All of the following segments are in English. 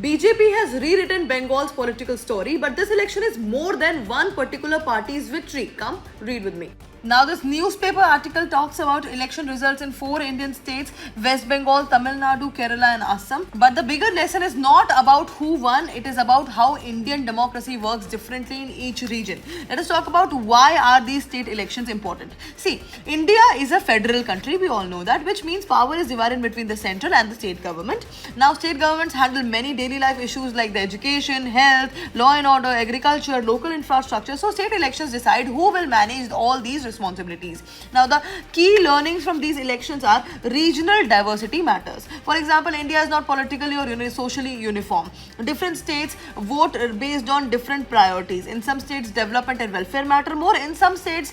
BJP has rewritten Bengal's political story, but this election is more than one particular party's victory. Come, read with me. Now, this newspaper article talks about election results in 4 Indian states: West Bengal, Tamil Nadu, Kerala, and Assam. But the bigger lesson is not about who won, it is about how Indian democracy works differently in each region. Let us talk about why are these state elections important. See, India is a federal country, we all know that, which means power is divided between the central and the state government. Now, state governments handle many daily life issues like the education, health, law and order, agriculture, local infrastructure. So, state elections decide who will manage all these responsibilities. Now, the key learnings from these elections are regional diversity matters. For example, India is not politically or socially uniform. Different states vote based on different priorities. In some states, development and welfare matter more. In some states,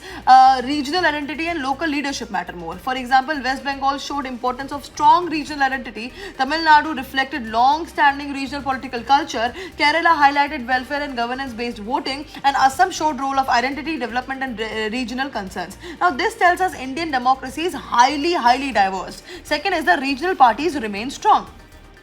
regional identity and local leadership matter more. For example, West Bengal showed importance of strong regional identity. Tamil Nadu reflected long-standing regional political culture. Kerala highlighted welfare and governance-based voting, and Assam showed role of identity, development, and regional concerns. Now, this tells us Indian democracy is highly diverse. Second is the regional parties remain strong.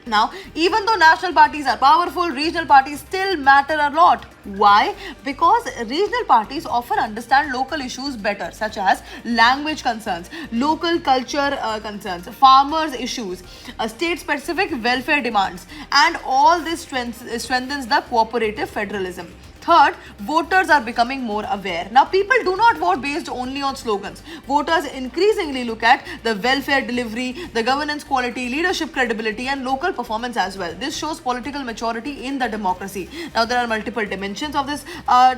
Now, even though national parties are powerful, regional parties still matter a lot. Why? Because regional parties often understand local issues better, such as language concerns, local culture concerns, farmers' issues, state-specific welfare demands, and all this strengthens the cooperative federalism. Third, voters are becoming more aware. Now, people do not vote based only on slogans. Voters increasingly look at the welfare delivery, the governance quality, leadership credibility, and local performance as well. This shows political maturity in the democracy. Now, there are multiple dimensions of this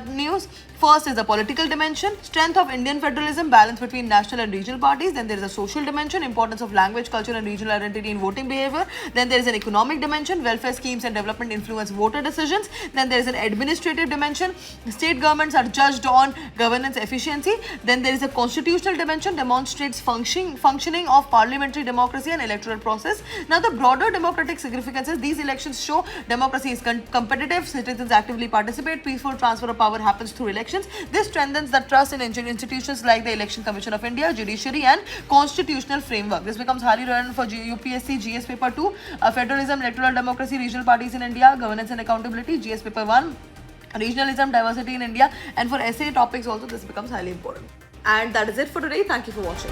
news. First is the political dimension, strength of Indian federalism, balance between national and regional parties. Then there is a social dimension, importance of language, culture, and regional identity in voting behavior. Then there is an economic dimension, welfare schemes and development influence voter decisions. Then there is an administrative dimension, state governments are judged on governance efficiency. Then there is a constitutional dimension, demonstrates functioning of parliamentary democracy and electoral process. Now, the broader democratic significances, these elections show democracy is competitive, citizens actively participate, peaceful transfer of power happens through elections. This strengthens the trust in institutions like the Election Commission of India, judiciary, and constitutional framework. This becomes highly relevant for UPSC GS paper 2, federalism, electoral democracy, regional parties in India, governance and accountability, GS paper 1, regionalism, diversity in India, and for essay topics also this becomes highly important. And that is it for today. Thank you for watching.